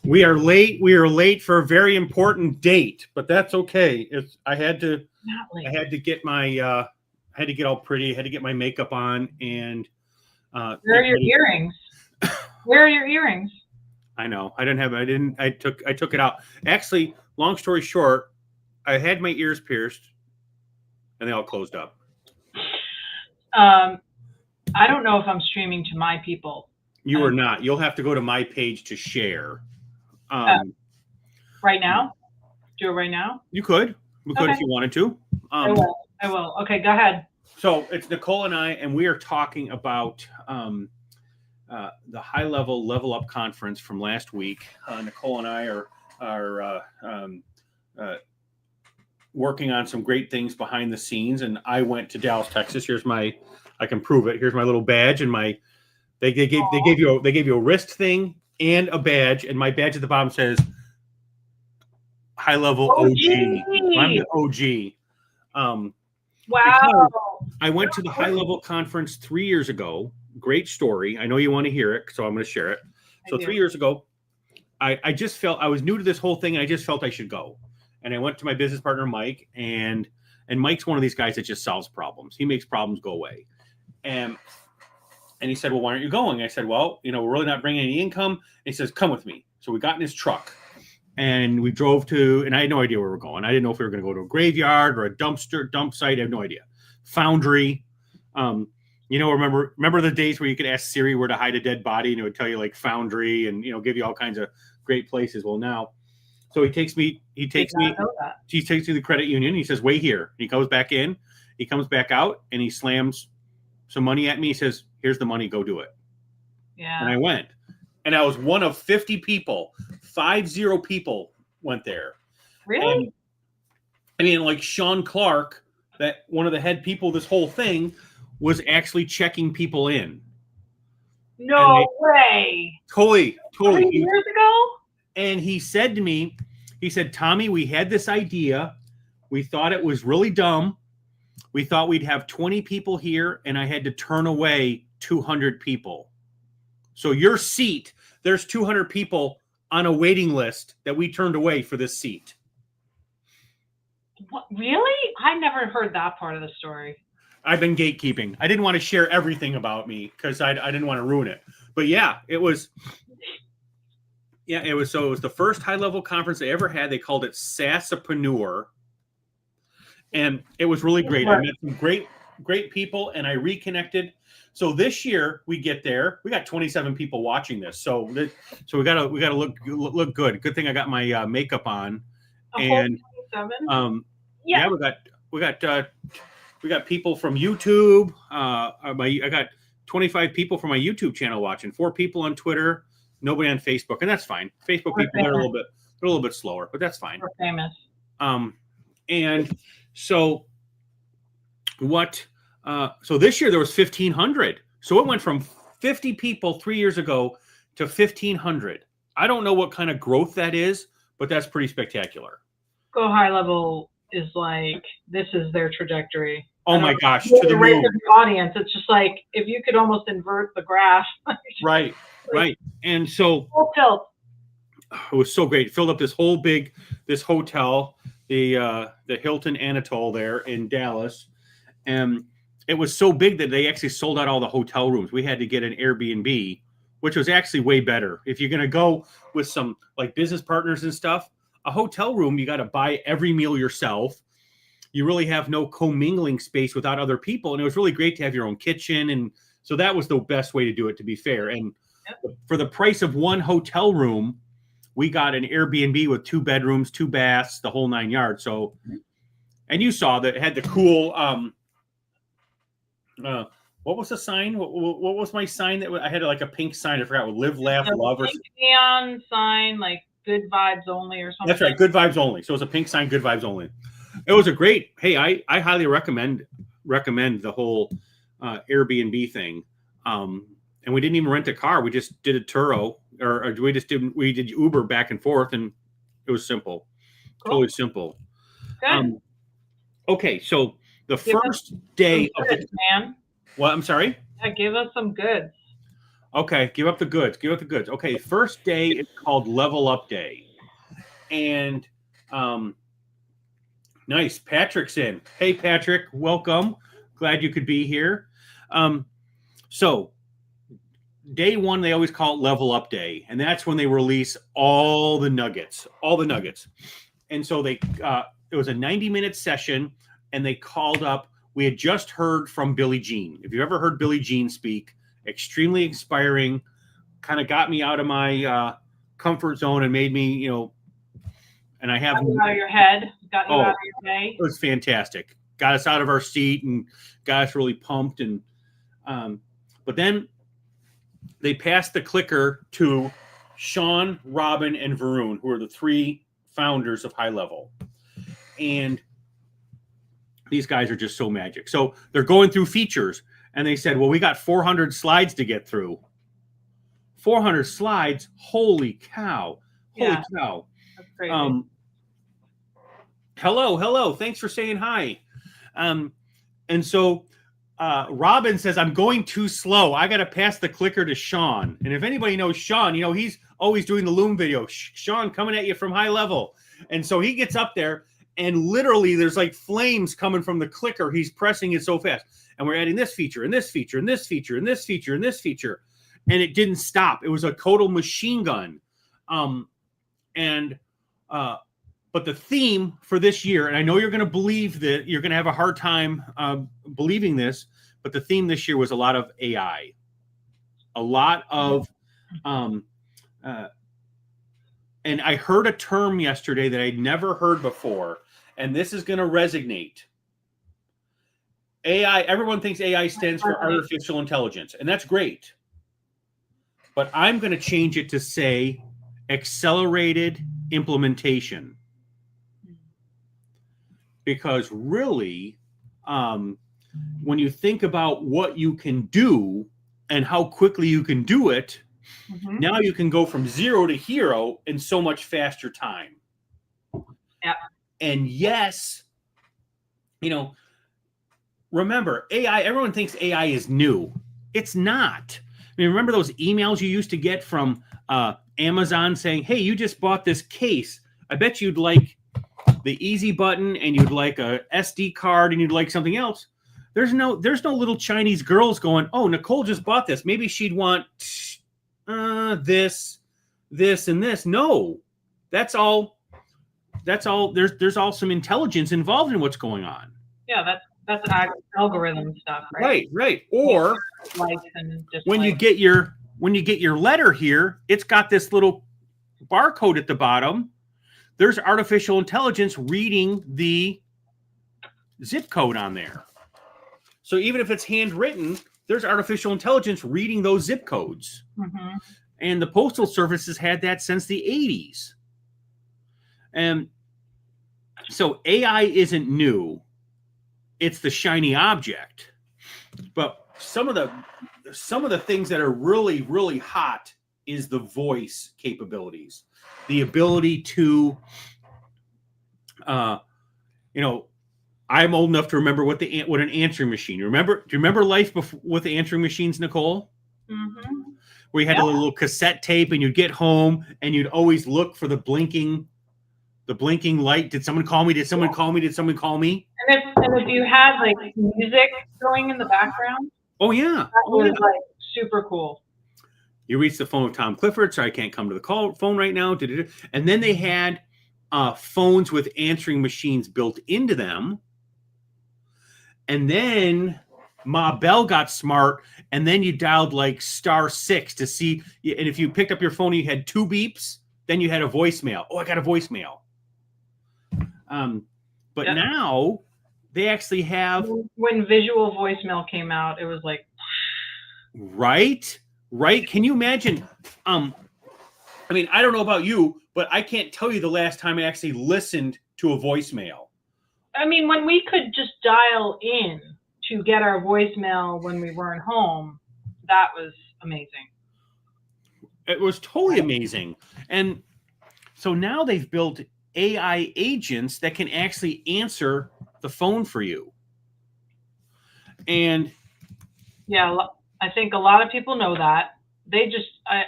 We are late. We are late for a very important date, but that's okay. I had to get my I had to get all pretty. I had to get my makeup on and where are your earrings? Where are your earrings? I know. I took it out. Actually, long story short, I had my ears pierced and they all closed up. I don't know if I'm streaming to my people. You are not. You'll have to go to my page to share. Right now? Do it right now? You could. We could if you wanted to. I will. Okay, go ahead. So it's Nicole and I, and we are talking about the HighLevel Level Up Conference from last week. Nicole and I are working on some great things behind the scenes, and I went to Dallas, Texas. I can prove it. Here's my little badge, and they gave you a wrist thing and a badge, and my badge at the bottom says HighLevel OG. I'm the OG. Wow. I went to the HighLevel conference 3 years ago. Great story. I know you want to hear it, so I'm going to share it. So 3 years ago, I just felt I was new to this whole thing, and I just felt I should go. And I went to my business partner, Mike, and Mike's one of these guys that just solves problems. He makes problems go away. And he said, well, why aren't you going? I said, well, we're really not bringing any income. And he says, come with me. So we got in his truck and we drove to, and I had no idea where we were going. I didn't know if we were going to go to a graveyard or a dump site. I have no idea. Foundry. Remember the days where you could ask Siri where to hide a dead body and it would tell you like Foundry and, give you all kinds of great places. Well, now, so he takes me to the credit union. He says, wait here. He goes back in, he comes back out and he slams some money at me. He says, here's the money, go do it. Yeah. And I went. And I was one of 50 people. 50 people went there. Really? And like Sean Clark, that one of the head people of this whole thing, was actually checking people in. No way. Totally. 3 years ago? And he said to me, Tommy, we had this idea. We thought it was really dumb. We thought we'd have 20 people here, and I had to turn away 200 people. So your seat, there's 200 people on a waiting list that we turned away for this seat. What, really? I never heard that part of the story. I've been gatekeeping. I didn't want to share everything about me because I didn't want to ruin it. But it was the first HighLevel conference they ever had. They called it Sassapreneur. And it was really great. I met some great people, and I reconnected. So this year we get there. We got 27 people watching this. So we gotta look good. Good thing I got my makeup on. And 27? we got people from YouTube. I got 25 people from my YouTube channel watching. 4 people on Twitter. Nobody on Facebook, and that's fine. Facebook people they're a little bit slower, but that's fine. We're famous. And so what? So this year there was 1,500. So it went from 50 people 3 years ago to 1,500. I don't know what kind of growth that is, but that's pretty spectacular. Go HighLevel is like, this is their trajectory. Oh my gosh, to the moon. The audience. It's just like if you could almost invert the graph. Right. And so full tilt. It was so great. It filled up this hotel, the Hilton Anatole there in Dallas. And it was so big that they actually sold out all the hotel rooms. We had to get an Airbnb, which was actually way better. If you're going to go with some like business partners and stuff, a hotel room, you got to buy every meal yourself. You really have no commingling space without other people. And it was really great to have your own kitchen. And so that was the best way to do it, to be fair. And for the price of one hotel room, we got an Airbnb with 2 bedrooms, 2 baths, the whole 9 yards. So, and you saw that it had the cool, what was the sign? What was my sign that I had like a pink sign? I forgot. With live, laugh, love, or neon sign, like good vibes only or something. That's right. Good vibes only. So it was a pink sign, good vibes only. It was a great, hey, I highly recommend the whole Airbnb thing. And we didn't even rent a car. We just did a Turo, or we did Uber back and forth, and it was simple. Cool. Totally simple. Good. Okay, so the first day of the man. What? I'm sorry? Yeah, give us some goods. Okay, give up the goods. Give up the goods. Okay, first day is called Level Up Day, and nice. Patrick's in. Hey, Patrick, welcome. Glad you could be here. So day one, they always call it Level Up Day, and that's when they release all the nuggets, And so it was a 90-minute session, and they called up. We had just heard from Billie Jean. If you ever heard Billie Jean speak, extremely inspiring, kind of got me out of my comfort zone and made me, and I have got you out of your head, got you out of your day. It was fantastic. Got us out of our seat and got us really pumped. And but then they passed the clicker to Sean, Robin, and Varun, who are the 3 founders of HighLevel. And these guys are just so magic. So they're going through features, and they said, well, we got 400 slides to get through. 400 slides? Holy cow. Holy cow. That's crazy. Hello. Thanks for saying hi. And so Robin says, I'm going too slow. I got to pass the clicker to Sean. And if anybody knows Sean, he's always doing the Loom video. Sean coming at you from HighLevel. And so he gets up there, and literally there's like flames coming from the clicker. He's pressing it so fast. And we're adding this feature and this feature and this feature and this feature and this feature. And it didn't stop. It was a total machine gun. But the theme for this year, and I know you're going to believe that you're going to have a hard time believing this, but the theme this year was a lot of AI, a lot of, and I heard a term yesterday that I'd never heard before, and this is going to resonate. AI, everyone thinks AI stands for artificial intelligence, and that's great. But I'm going to change it to say accelerated implementation. Because really, when you think about what you can do and how quickly you can do it, now you can go from 0 to hero in so much faster time. Yeah. And yes, remember, AI, everyone thinks AI is new. It's not. I mean, remember those emails you used to get from Amazon saying, hey, you just bought this case. I bet you'd like the easy button, and you'd like a SD card, and you'd like something else. There's no little Chinese girls going, oh, Nicole just bought this. Maybe she'd want this, and this. No, that's all. There's all some intelligence involved in what's going on. Yeah, that's algorithm stuff, right? Right. Or when you get your letter here, it's got this little barcode at the bottom. There's artificial intelligence reading the zip code on there. So even if it's handwritten, there's artificial intelligence reading those zip codes. And the Postal Service has had that since the 80s. And so AI isn't new. It's the shiny object. But some of the things that are really, really hot is the voice capabilities. The ability to, I'm old enough to remember what an answering machine. Do you remember life with the answering machines, Nicole? Where you had a little cassette tape, and you'd get home, and you'd always look for the blinking light. Did someone call me? Did someone call me? Did someone call me? And if you had like music going in the background, oh yeah, that was like super cool. You reached the phone of Tom Clifford. Sorry, I can't come to the phone right now. And then they had phones with answering machines built into them. And then Ma Bell got smart, and then you dialed like *6 to see. And if you picked up your phone, you had 2 beeps. Then you had a voicemail. Oh, I got a voicemail. But now they actually have. When visual voicemail came out, it was like. Right. Can you imagine? I mean, I don't know about you, but I can't tell you the last time I actually listened to a voicemail. I mean, when we could just dial in to get our voicemail when we weren't home, that was amazing. It was totally amazing. And so now they've built AI agents that can actually answer the phone for you. And yeah, I think a lot of people know that. they just, I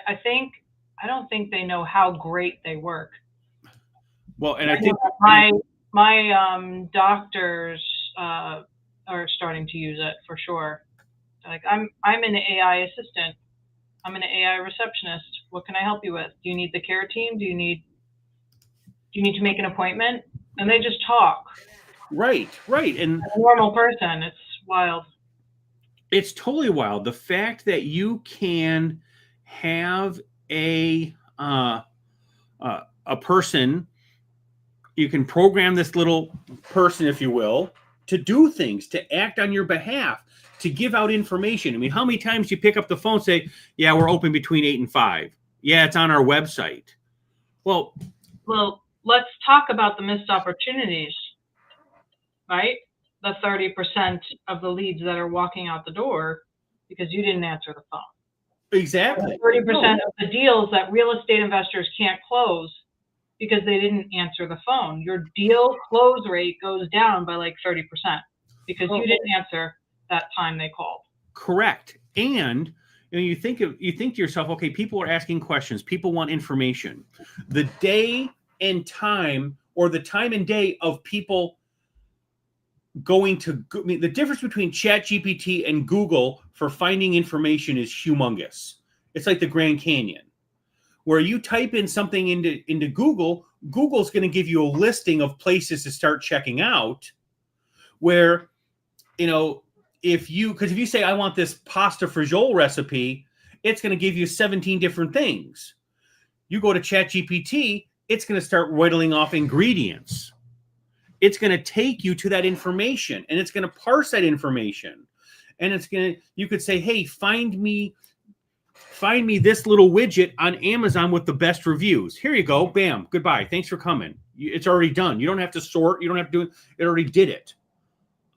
don't think they know how great they work. Well, and I think my doctors are starting to use it for sure. Like, I'm an AI assistant. I'm an AI receptionist. What can I help you with? Do you need the care team? Do you need to make an appointment? And they just talk. right, and A normal person. It's wild. it's totally wild. The fact that you can have a person, you can program this little person, if you will, to do things, to act on your behalf, to give out information. I mean, how many times do you pick up the phone and say, yeah, we're open between 8 and 5. Yeah, it's on our website. Well, let's talk about the missed opportunities, right? The 30% of the leads that are walking out the door because you didn't answer the phone. exactly. 30% of the deals that real estate investors can't close because they didn't answer the phone. Your deal close rate goes down by like 30% because you didn't answer that time they called. Correct. And you think to yourself, okay, people are asking questions, people want information. The day and time, or the time and day of people going to, I mean, the difference between ChatGPT and Google for finding information is humongous. It's like the Grand Canyon, where you type in something into Google, Google's going to give you a listing of places to start checking out. Where, if you say, I want this pasta fagioli recipe, it's going to give you 17 different things. You go to ChatGPT, it's going to start whittling off ingredients. It's going to take you to that information, and it's going to parse that information. And you could say, hey, find me this little widget on Amazon with the best reviews. Here you go. Bam. Goodbye. Thanks for coming. It's already done. You don't have to sort. You don't have to do it. It already did it.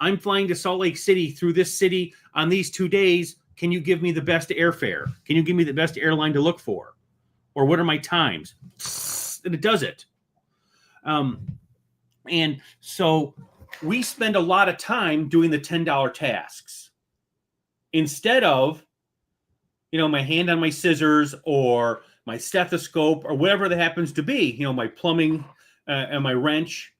I'm flying to Salt Lake City through this city on these 2 days. Can you give me the best airfare? Can you give me the best airline to look for? Or what are my times? And it does it. And so we spend a lot of time doing the $10 tasks instead of, my hand on my scissors or my stethoscope or whatever that happens to be, my plumbing and my wrench.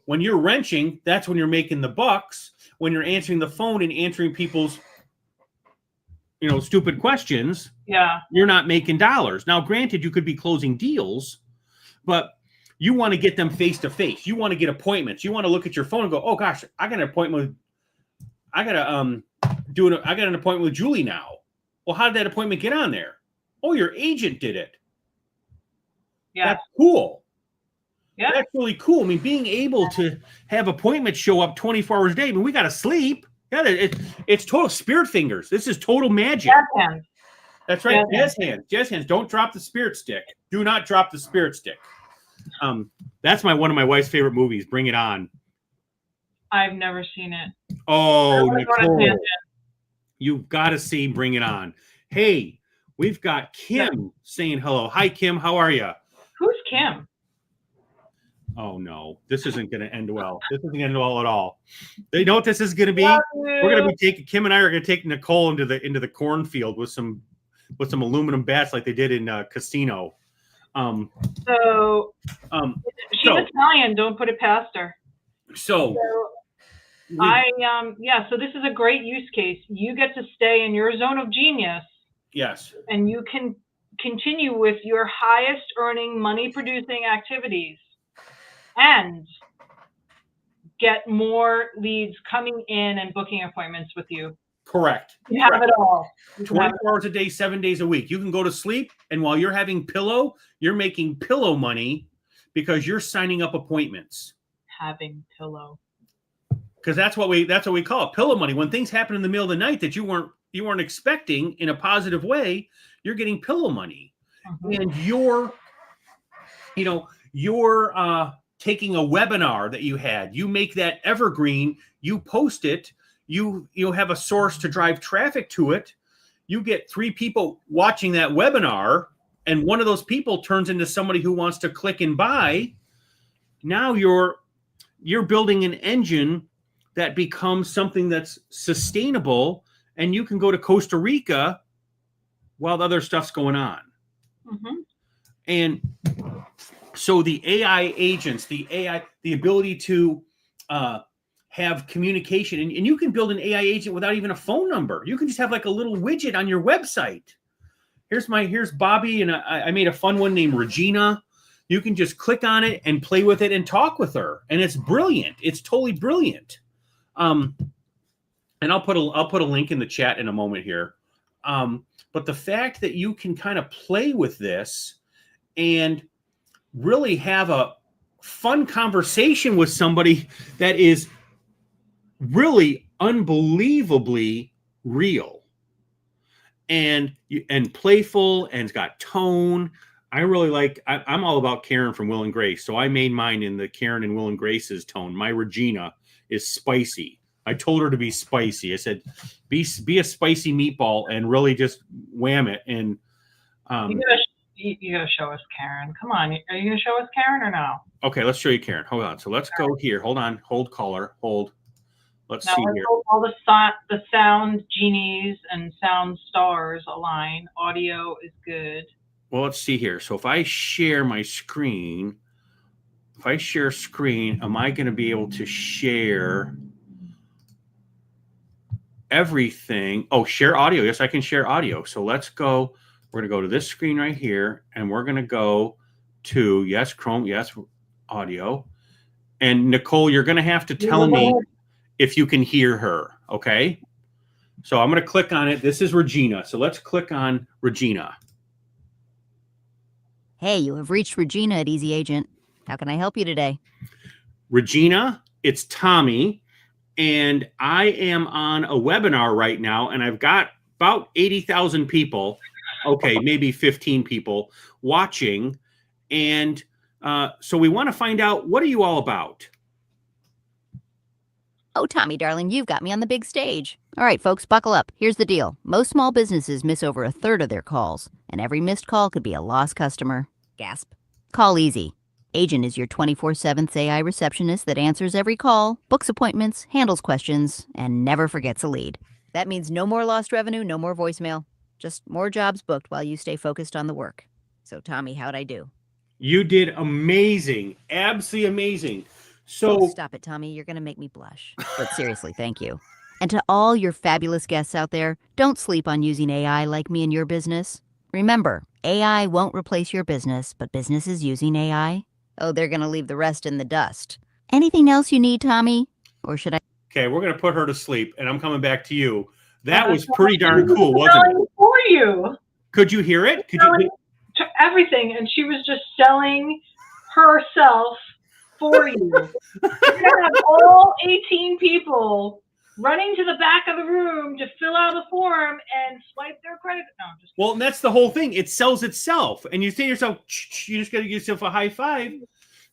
When you're wrenching, that's when you're making the bucks. When you're answering the phone and answering people's, stupid questions, you're not making dollars. Now, granted, you could be closing deals, but you want to get them face to face. You want to get appointments. You want to look at your phone and go, oh gosh, I got an appointment. I got an appointment with Julie now. Well, how did that appointment get on there? Oh, your agent did it. Yeah. That's cool. Yeah. That's really cool. I mean, being able to have appointments show up 24 hours a day. I mean, we got to sleep. Yeah, it's total spirit fingers. This is total magic. Jazz hands. That's right. Jazz hands. Jazz hands. Don't drop the spirit stick. Do not drop the spirit stick. That's one of my wife's favorite movies. Bring It On. I've never seen it. Oh, Nicole. You've got to see Bring It On. Hey, we've got Kim saying hello. Hi, Kim. How are you? Who's Kim? Oh, no. This isn't going to end well. This isn't going to end well at all. You know what this is going to be? We're going to be Kim and I are going to take Nicole into the cornfield with some aluminum bats like they did in Casino. She's Italian. Don't put it past her. So this is a great use case. You get to stay in your zone of genius. Yes. And you can continue with your highest earning, money producing activities and get more leads coming in and booking appointments with you. Correct. You have it all. 24 hours a day, 7 days a week. You can go to sleep, and while you're having pillow, you're making pillow money because you're signing up appointments. Having pillow. Because that's what we call it, pillow money. When things happen in the middle of the night that you weren't expecting in a positive way, you're getting pillow money. Mm-hmm. And you're taking a webinar that you had, you make that evergreen, you post it, you have a source to drive traffic to it. You get 3 people watching that webinar, and one of those people turns into somebody who wants to click and buy. Now you're building an engine that becomes something that's sustainable, and you can go to Costa Rica while the other stuff's going on. Mm-hmm. And so the AI agents, the ability to have communication, and you can build an AI agent without even a phone number. You can just have like a little widget on your website. Here's Bobby, and I made a fun one named Regina. You can just click on it and play with it and talk with her, and it's brilliant. It's totally brilliant. And I'll put a link in the chat in a moment here. But the fact that you can kind of play with this and really have a fun conversation with somebody that is really unbelievably real and playful and it's got tone. I really like, I'm all about Karen from Will and Grace. So I made mine in the Karen and Will and Grace's tone. My Regina is spicy. I told her to be spicy. I said, be a spicy meatball and really just wham it. And you gotta show us Karen. Come on. Are you gonna show us Karen or no? Okay, let's show you Karen. Hold on. So let's go here. Hold on. Hold caller. Hold. Let's see here. All the sound genies and sound stars align. Audio is good. Well, let's see here. So if I share my screen, am I going to be able to share everything? Oh, share audio. Yes, I can share audio. So let's go. We're going to go to this screen right here, and we're going to go to, yes, Chrome, yes, audio. And Nicole, you're going to have to tell me if you can hear her, okay? So I'm going to click on it. This is Regina. So let's click on Regina. Hey, you have reached Regina at Easy Agent. How can I help you today? Regina, it's Tommy, and I am on a webinar right now, and I've got about 80,000 people, okay, maybe 15 people watching, and so we want to find out, what are you all about? Oh, Tommy, darling, you've got me on the big stage. All right, folks, buckle up. Here's the deal. Most small businesses miss over a third of their calls, and every missed call could be a lost customer. Gasp. Call Easy. Agent is your 24/7 AI receptionist that answers every call, books appointments, handles questions, and never forgets a lead. That means no more lost revenue, no more voicemail. Just more jobs booked while you stay focused on the work. So, Tommy, how'd I do? You did amazing. Absolutely amazing. So Oh, stop it, Tommy. You're going to make me blush. But seriously, thank you. And to all your fabulous guests out there, don't sleep on using AI like me in your business. Remember, AI won't replace your business, but businesses using AI, oh, they're going to leave the rest in the dust. Anything else you need, Tommy? Or should I? Okay, we're going to put her to sleep, and I'm coming back to you. That was pretty darn cool, wasn't it? For you. Could you hear it? Could you? Everything, and she was just selling herself for you. You're gonna have all 18 people running to the back of the room to fill out a form and swipe their credit. No, just well, and that's the whole thing. It sells itself, and you say to yourself, you just got to give yourself a high five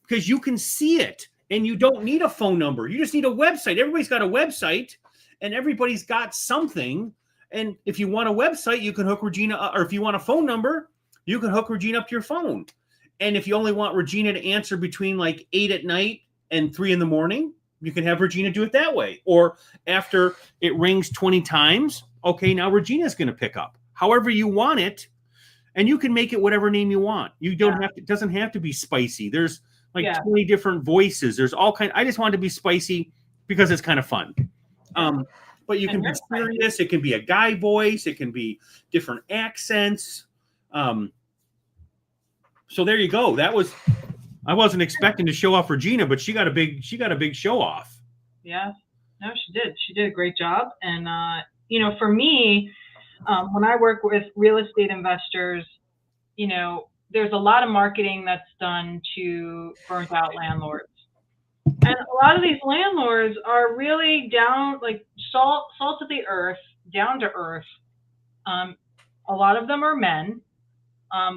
because you can see it, and you don't need a phone number. You just need a website. Everybody's got a website, and everybody's got something. And if you want a website, you can hook Regina, or if you want a phone number, you can hook Regina up to your phone. And if you only want Regina to answer between like 8 at night and 3 in the morning, you can have Regina do it that way. Or after it rings 20 times, okay, now Regina's going to pick up. However you want it, and you can make it whatever name you want. You don't have to, it doesn't have to be spicy. There's like 20 different voices. There's all kind. I just want it to be spicy because it's kind of fun. But you can be serious. It can be a guy voice. It can be different accents. So there you go. That was, I wasn't expecting to show off Regina, but she got a big show off. Yeah, no, she did. She did a great job. And, you know, for me, when I work with real estate investors, you know, there's a lot of marketing that's done to burnt out landlords. And a lot of these landlords are really down, like salt of the earth, down to earth. A lot of them are men.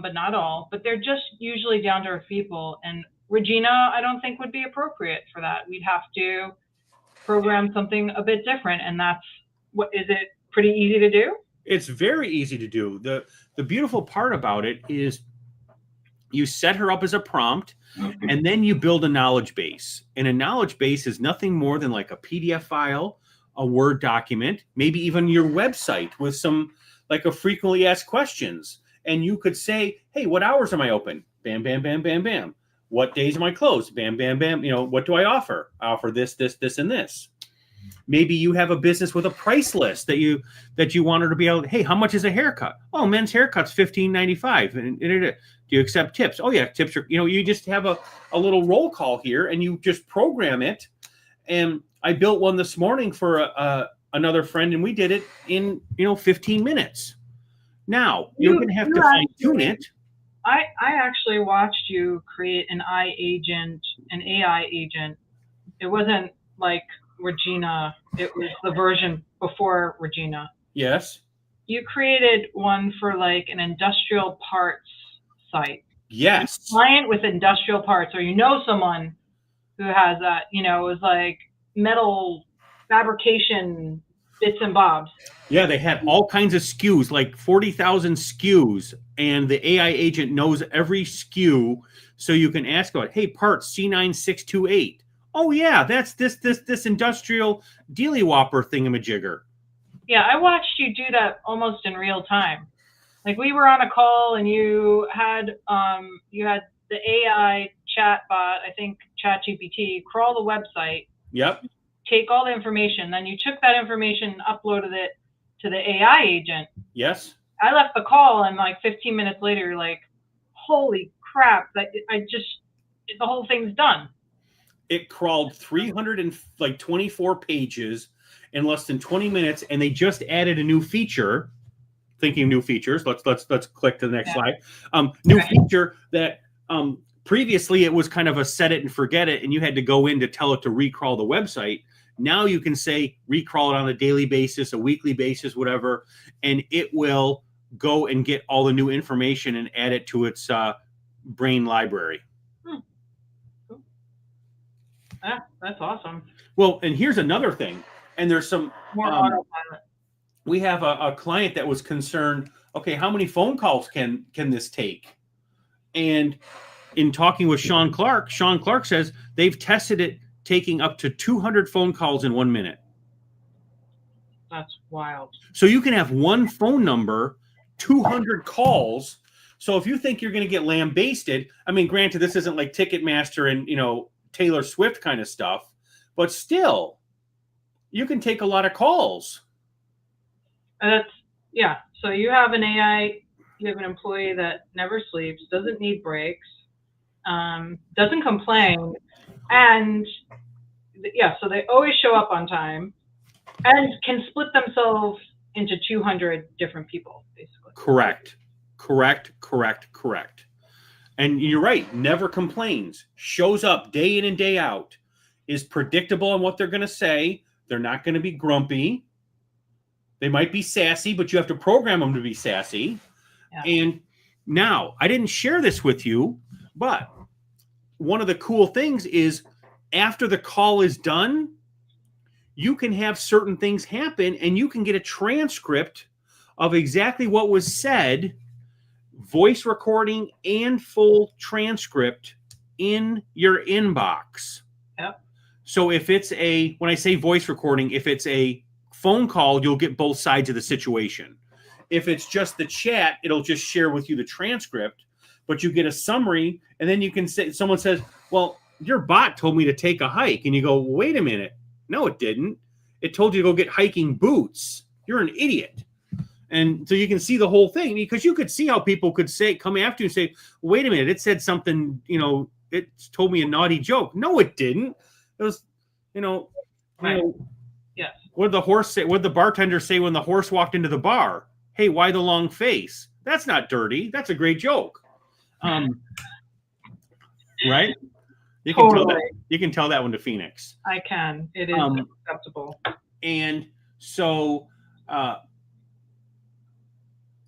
But not all. But they're just usually down to earth people. And Regina, I don't think would be appropriate for that. We'd have to program something a bit different. And that's what, is it pretty easy to do? It's very easy to do. The beautiful part about it is you set her up as a prompt, and then you build a knowledge base. And a knowledge base is nothing more than like a PDF file, a Word document, maybe even your website with some like a frequently asked questions. And you could say, hey, what hours am I open? Bam, bam, bam, bam, bam. What days am I closed? Bam, bam, bam. What do I offer? I offer this, this, this, and this. Maybe you have a business with a price list that you want her to be able to, hey, how much is a haircut? Oh, men's haircut's $15.95. And do you accept tips? Oh yeah, tips are, you just have a little roll call here and you just program it. And I built one this morning for another friend, and we did it in 15 minutes. Now you're going to have to fine tune it. I actually watched you create an AI agent. It wasn't like Regina. It was the version before Regina. Yes. You created one for like an industrial parts site. Yes. A client with industrial parts, or someone who has that. It was like metal fabrication bits and bobs. Yeah, they had all kinds of SKUs, like 40,000 SKUs, and the AI agent knows every SKU, so you can ask about, hey, parts C9628. Oh yeah, that's this industrial dealy whopper thingamajigger. Yeah, I watched you do that almost in real time. Like we were on a call and you had the AI chat bot, I think ChatGPT, crawl the website. Yep. Take all the information. Then you took that information and uploaded it to the AI agent. Yes. I left the call and like 15 minutes later, you're like, holy crap! The whole thing's done. It crawled 324 pages in less than 20 minutes, and they just added a new feature. Thinking new features. Let's click to the next slide. New feature that previously it was kind of a set it and forget it, and you had to go in to tell it to recrawl the website. Now you can say recrawl it on a daily basis, a weekly basis, whatever, and it will go and get all the new information and add it to its brain library. Cool. Yeah, that's awesome. Well, and here's another thing, and there's some more autopilot. We have a client that was concerned, okay, how many phone calls can this take? And in talking with Sean Clark says they've tested it taking up to 200 phone calls in 1 minute. That's wild. So you can have one phone number, 200 calls. So if you think you're going to get lambasted, I mean, granted, this isn't like Ticketmaster and, Taylor Swift kind of stuff, but still, you can take a lot of calls. So you have an AI, you have an employee that never sleeps, doesn't need breaks, doesn't complain, and so they always show up on time and can split themselves into 200 different people, basically. Correct. And you're right, never complains, shows up day in and day out, is predictable on what they're going to say. They're not going to be grumpy. They might be sassy, but you have to program them to be sassy. Yeah. And now, I didn't share this with you, but one of the cool things is after the call is done, you can have certain things happen and you can get a transcript of exactly what was said, voice recording and full transcript in your inbox. Yep. So if it's when I say voice recording, if it's a phone call, you'll get both sides of the situation. If it's just the chat, it'll just share with you the transcript, but you get a summary, and then you can say, someone says, well, your bot told me to take a hike. And you go, wait a minute. No, it didn't. It told you to go get hiking boots. You're an idiot. And so you can see the whole thing, because you could see how people could come after you and say, wait a minute, it said something, it told me a naughty joke. No, it didn't. It was, right. Yes. What did the horse say? What did the bartender say when the horse walked into the bar? Hey, why the long face? That's not dirty. That's a great joke. Right? You can tell that. You can tell that one to Phoenix. I can. It is acceptable. And so, and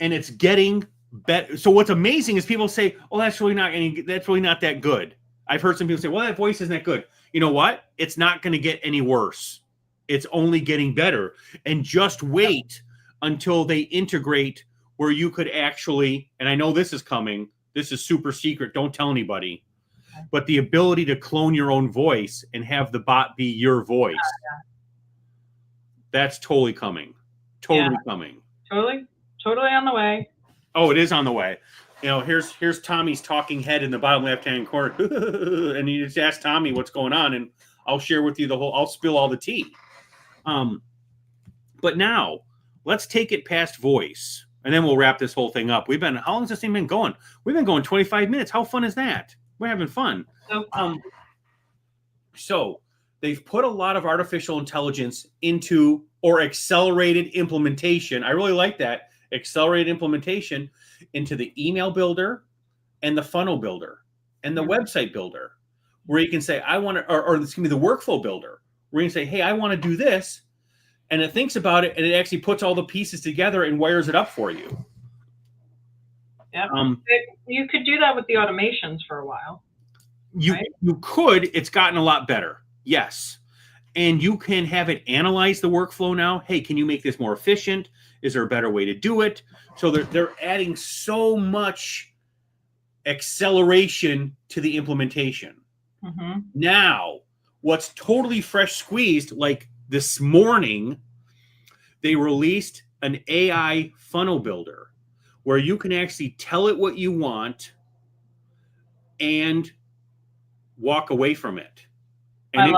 it's getting better. So what's amazing is people say, "Oh, that's really not that good." I've heard some people say, "Well, that voice isn't that good." You know what? It's not going to get any worse. It's only getting better. And just wait until they integrate where you could actually, and I know this is coming, this is super secret, don't tell anybody, but the ability to clone your own voice and have the bot be your voice. That's totally coming. Totally coming. Totally. Totally on the way. Oh, it is on the way. You know, here's Tommy's talking head in the bottom left-hand corner. And you just ask Tommy what's going on, and I'll share with you I'll spill all the tea. But now let's take it past voice, and then we'll wrap this whole thing up. How long has this thing been going? We've been going 25 minutes. How fun is that? We're having fun. So they've put a lot of artificial intelligence into, or accelerated implementation. I really like that. Accelerated implementation into the email builder and the funnel builder and the website builder, where you can say, I want to, or this can be the workflow builder, where you can say, hey, I want to do this. And it thinks about it, and it actually puts all the pieces together and wires it up for you. Yeah. You could do that with the automations for a while. You could. It's gotten a lot better. Yes. And you can have it analyze the workflow now. Hey, can you make this more efficient? Is there a better way to do it? So they're adding so much acceleration to the implementation. Mm-hmm. Now, what's totally fresh squeezed, like this morning, they released an AI funnel builder where you can actually tell it what you want and walk away from it. And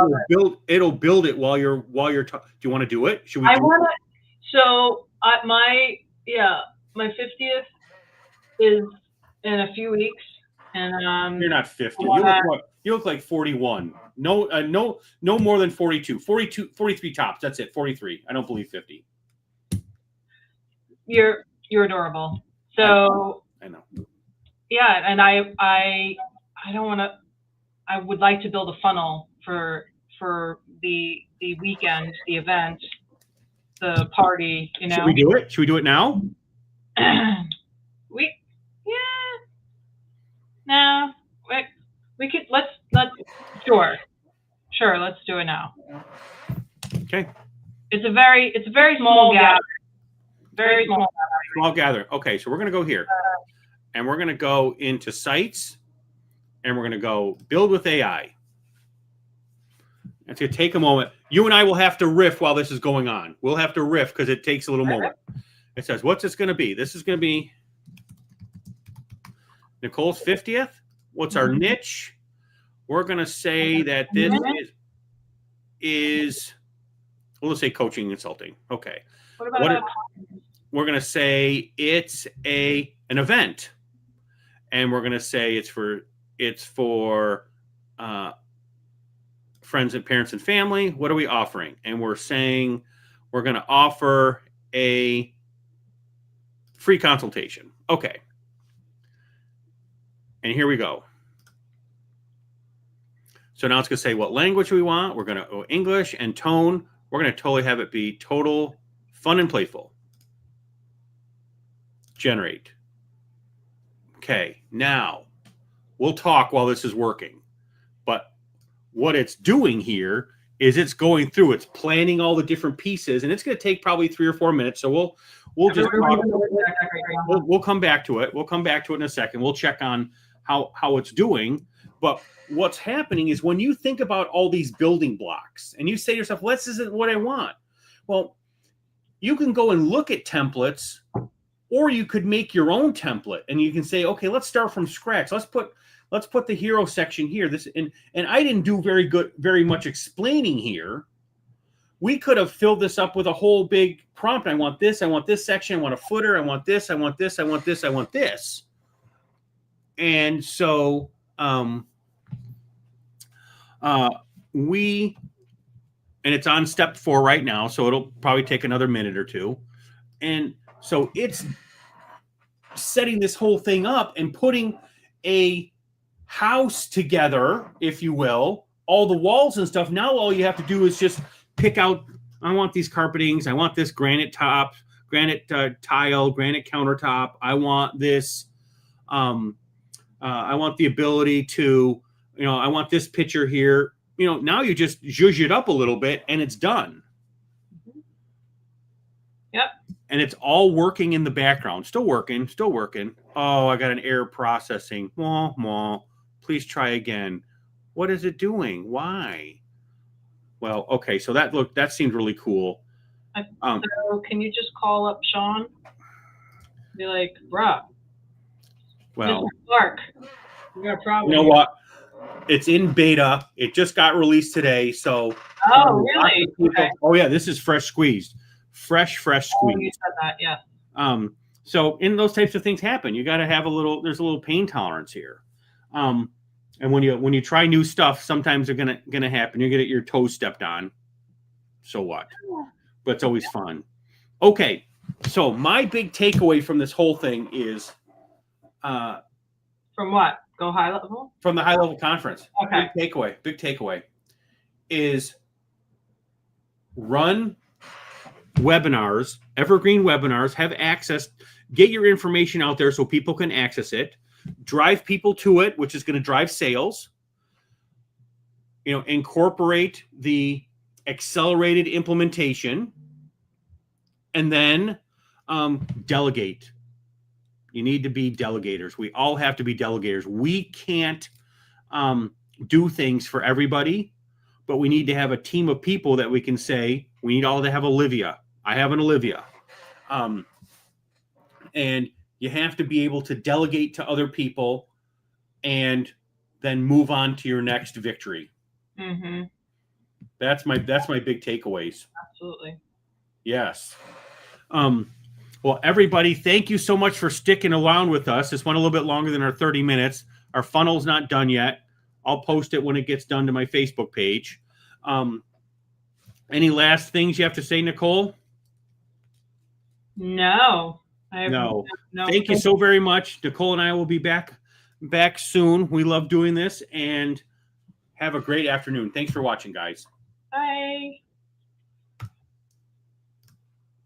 it'll build it while you're do you want to do it? Should we I want to. So my 50th is in a few weeks, and you're not 50. You look like 41. No more than 42. 43 tops. That's it. 43. I don't believe 50. You're adorable. So I know. Yeah, and I don't want to. I would like to build a funnel for the weekend, the event, the party. You know. Should we do it? Should we do it now? No. We could. Let's. Sure. Let's do it now. Okay. It's a very small gathering. Very small. Small gathering. Okay, so we're going to go here, and we're going to go into sites, and we're going to go build with AI. It's going to take a moment. You and I will have to riff while this is going on. We'll have to riff because it takes a little moment. It says, what's this going to be? This is going to be Nicole's 50th. What's our niche? We're going to say that this is well, let's say coaching and consulting. Okay. We're going to say it's an event, and we're going to say it's for friends and parents and family. What are we offering? And we're saying we're going to offer a free consultation. Okay. And here we go. So now it's going to say what language we want. We're going to go English and tone. We're going to totally have it be total fun and playful. Generate. Okay, now we'll talk while this is working. But what it's doing here is it's going through, it's planning all the different pieces, and it's going to take probably 3 or 4 minutes. So we'll just talk. We'll come back to it. We'll come back to it in a second. We'll check on how it's doing. But what's happening is when you think about all these building blocks and you say to yourself, well, this isn't what I want. Well, you can go and look at templates, or you could make your own template, and you can say, okay, let's start from scratch. Let's put the hero section here. And I didn't do very much explaining here. We could have filled this up with a whole big prompt. I want this section, I want a footer, I want this, I want this, I want this, I want this. And so and it's on step 4 right now, so it'll probably take another minute or two. And so it's setting this whole thing up and putting a house together, if you will, all the walls and stuff. Now all you have to do is just pick out, I want these carpetings, I want this granite top, granite tile, granite countertop, I want this, I want the ability to, I want this picture here. Now you just zhuzh it up a little bit and it's done. Yep. And it's all working in the background. Still working. Oh, I got an error processing. Please try again. What is it doing? Why? Well, okay. So that seemed really cool. So can you just call up Sean? Be like, bruh, Well, Mr. Clark, we got a problem. you know what? It's in beta. It just got released today. So, Oh, lots really? of people- Okay. Oh yeah, this is fresh squeezed, fresh Oh, you squeezed. said that, yes. So in those types of things happen. You got to have there's a little pain tolerance here. And when you try new stuff, sometimes they're gonna happen. You're gonna get your toes stepped on. So what? But it's always fun. Okay, so my big takeaway from this whole thing is From what? Go high level? from the HighLevel conference. Okay. Big takeaway is run webinars, evergreen webinars, have access, get your information out there so people can access it, drive people to it, which is going to drive sales. Incorporate the accelerated implementation, and then delegate. You need to be delegators. We all have to be delegators. We can't do things for everybody, but we need to have a team of people that we can say, we need all to have Olivia. I have an Olivia. And you have to be able to delegate to other people and then move on to your next victory. Mm-hmm. That's my big takeaways. Absolutely. Yes. Well, everybody, thank you so much for sticking around with us. This went a little bit longer than our 30 minutes. Our funnel's not done yet. I'll post it when it gets done to my Facebook page. Any last things you have to say, Nicole? No. No. Thank you so very much. Nicole and I will be back soon. We love doing this, and have a great afternoon. Thanks for watching, guys. Bye.